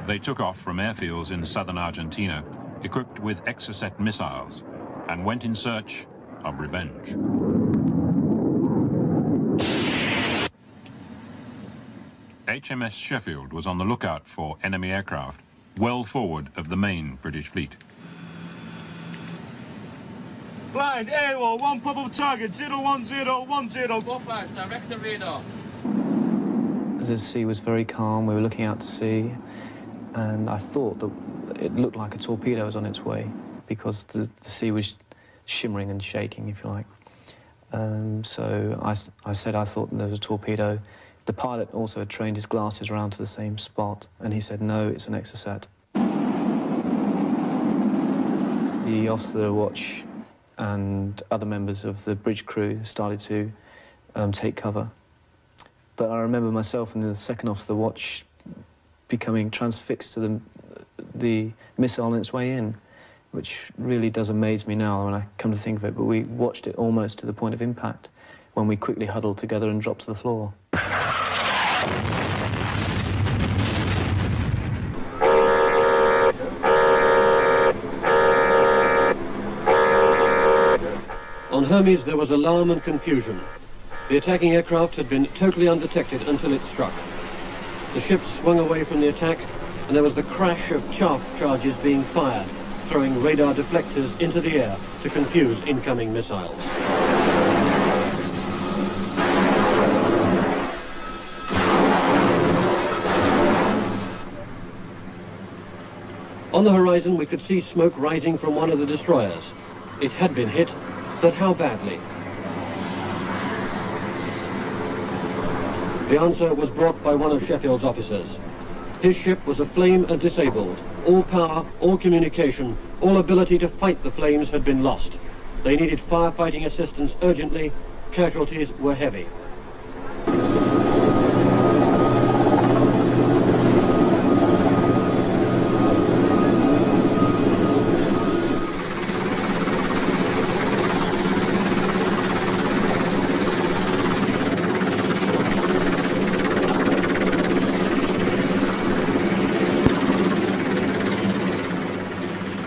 They took off from airfields in southern Argentina, equipped with Exocet missiles, and went in search of revenge. HMS Sheffield was on the lookout for enemy aircraft, well forward of the main British fleet. Blind, AWOL, one pop-up target, 01010. Go flash, direct the radar. The sea was very calm, we were looking out to sea, and I thought that it looked like a torpedo was on its way because the sea was shimmering and shaking, if you like. So I said I thought there was a torpedo. The pilot also had trained his glasses around to the same spot, and he said, no, it's an Exocet. The officer of the watch and other members of the bridge crew started to take cover. But I remember myself and the second officer of the watch becoming transfixed to the missile on its way in, which really does amaze me now when I come to think of it, but we watched it almost to the point of impact when we quickly huddled together and dropped to the floor. On Hermes there was alarm and confusion. The attacking aircraft had been totally undetected until it struck. The ship swung away from the attack, and there was the crash of chaff charges being fired, throwing radar deflectors into the air to confuse incoming missiles. On the horizon we could see smoke rising from one of the destroyers. It had been hit, but how badly? The answer was brought by one of Sheffield's officers. His ship was aflame and disabled. All power, all communication, all ability to fight the flames had been lost. They needed firefighting assistance urgently. Casualties were heavy.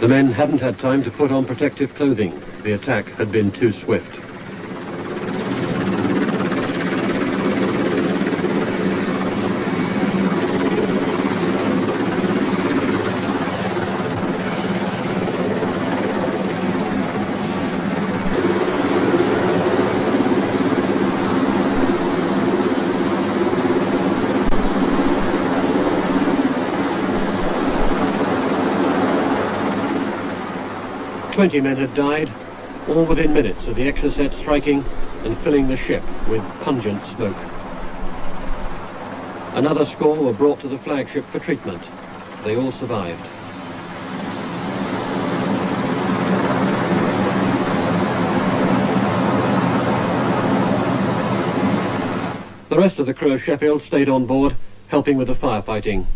The men hadn't had time to put on protective clothing. The attack had been too swift. Twenty men had died, all within minutes of the Exocet striking and filling the ship with pungent smoke. Another score were brought to the flagship for treatment. They all survived. The rest of the crew of Sheffield stayed on board, helping with the firefighting.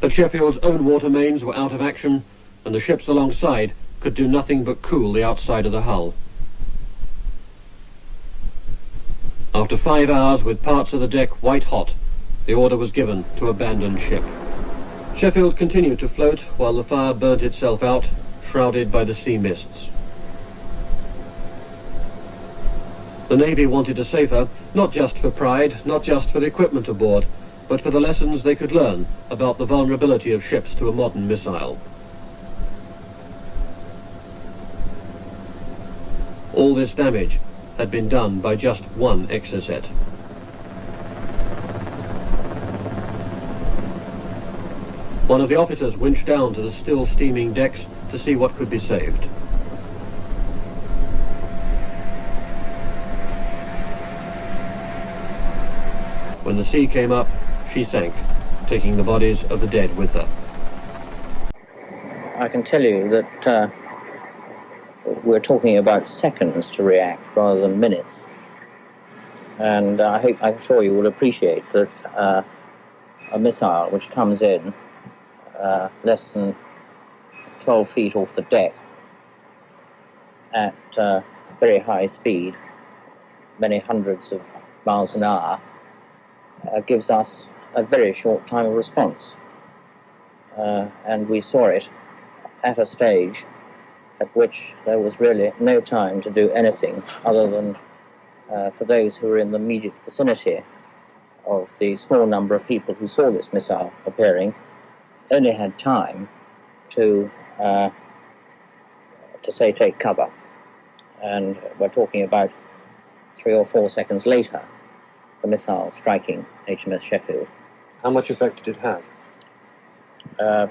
But Sheffield's own water mains were out of action, and the ships alongside could do nothing but cool the outside of the hull. After 5 hours with parts of the deck white hot, the order was given to abandon ship. Sheffield continued to float while the fire burnt itself out, shrouded by the sea mists. The Navy wanted a safer, not just for pride, not just for the equipment aboard, but for the lessons they could learn about the vulnerability of ships to a modern missile. All this damage had been done by just one Exocet. One of the officers winched down to the still steaming decks to see what could be saved. When the sea came up, she sank, taking the bodies of the dead with her. I can tell you that we're talking about seconds to react rather than minutes. And I'm sure you will appreciate that a missile which comes in less than 12 feet off the deck at very high speed, many hundreds of miles an hour, gives us a very short time of response. And we saw it at a stage at which there was really no time to do anything other than for those who were in the immediate vicinity of the small number of people who saw this missile appearing, only had time to say take cover. And we're talking about 3 or 4 seconds later, the missile striking HMS Sheffield. How much effect did it have?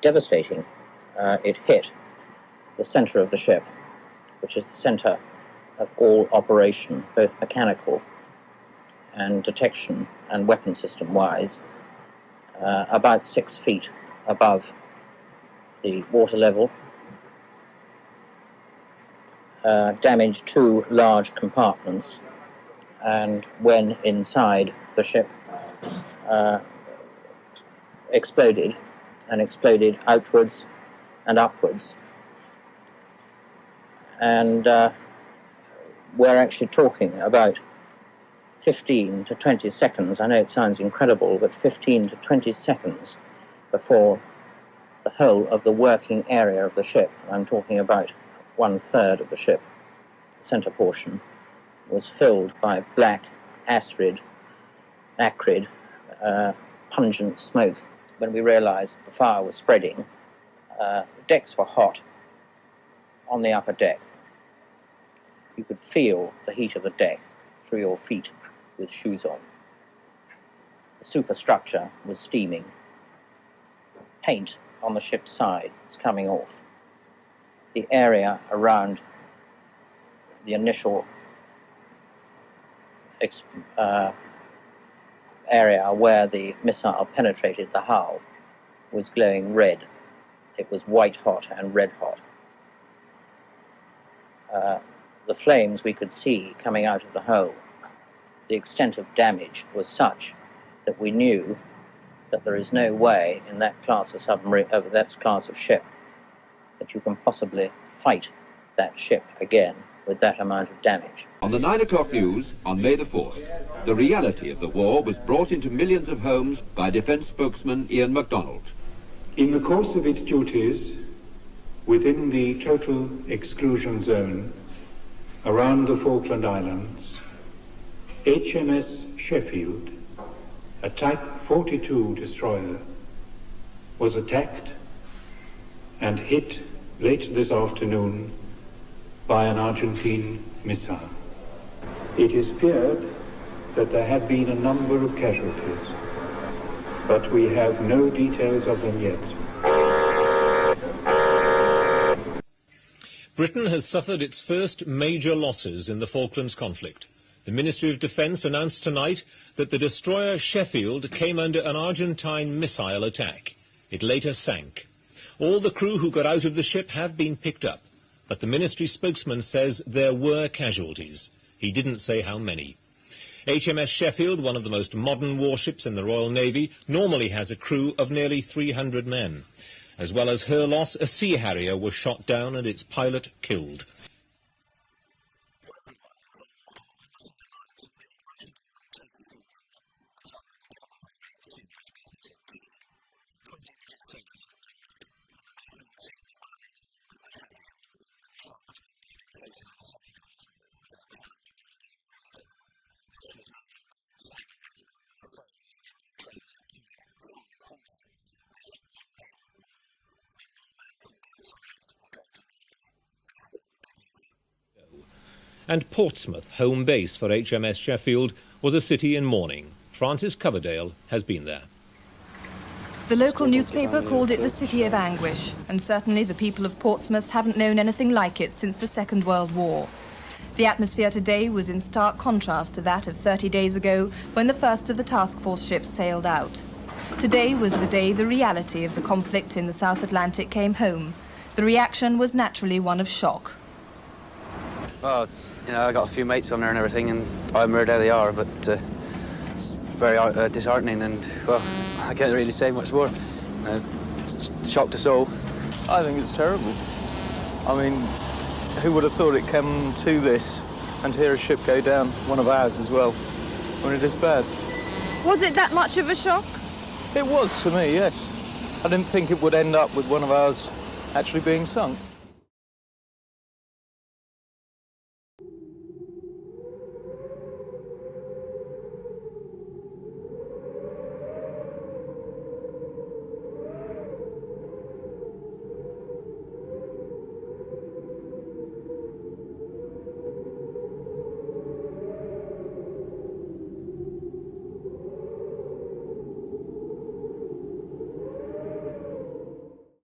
Devastating. It hit the center of the ship, which is the center of all operation, both mechanical and detection and weapon system-wise, about 6 feet above the water level, damaged 2 large compartments, and when inside the ship, exploded, and exploded outwards and upwards. And we're actually talking about 15 to 20 seconds, I know it sounds incredible, but 15 to 20 seconds before the whole of the working area of the ship, I'm talking about 1/3 of the ship, the center portion, was filled by black, acrid, pungent smoke. When we realized the fire was spreading, the decks were hot on the upper deck. You could feel the heat of the deck through your feet with shoes on. The superstructure was steaming. Paint on the ship's side was coming off. The area around the initial area where the missile penetrated the hull was glowing red. It was white hot and red hot. The flames we could see coming out of the hole, the extent of damage was such that we knew that there is no way in that class of submarine, that class of ship, that you can possibly fight that ship again with that amount of damage. On the 9 o'clock news on May the 4th, the reality of the war was brought into millions of homes by Defence spokesman Ian MacDonald. In the course of its duties within the total exclusion zone around the Falkland Islands, HMS Sheffield, a Type 42 destroyer, was attacked and hit late this afternoon by an Argentine missile. It is feared that there have been a number of casualties, but we have no details of them yet. Britain has suffered its first major losses in the Falklands conflict. The Ministry of Defence announced tonight that the destroyer Sheffield came under an Argentine missile attack. It later sank. All the crew who got out of the ship have been picked up, but the ministry spokesman says there were casualties. He didn't say how many. HMS Sheffield, one of the most modern warships in the Royal Navy, normally has a crew of nearly 300 men. As well as her loss, a Sea Harrier was shot down and its pilot killed. And Portsmouth, home base for HMS Sheffield, was a city in mourning. Frances Coverdale has been there. The local newspaper called it the City of Anguish, and certainly the people of Portsmouth haven't known anything like it since the Second World War. The atmosphere today was in stark contrast to that of 30 days ago, when the first of the task force ships sailed out. Today was the day the reality of the conflict in the South Atlantic came home. The reaction was naturally one of shock. Well, you know, I got a few mates on there and everything, and I remember how they are, but it's very disheartening, and, well, I can't really say much more. Shocked us all. I think it's terrible. I mean, who would have thought it came to this, and to hear a ship go down, one of ours as well, when it is bad? Was it that much of a shock? It was to me, yes. I didn't think it would end up with one of ours actually being sunk.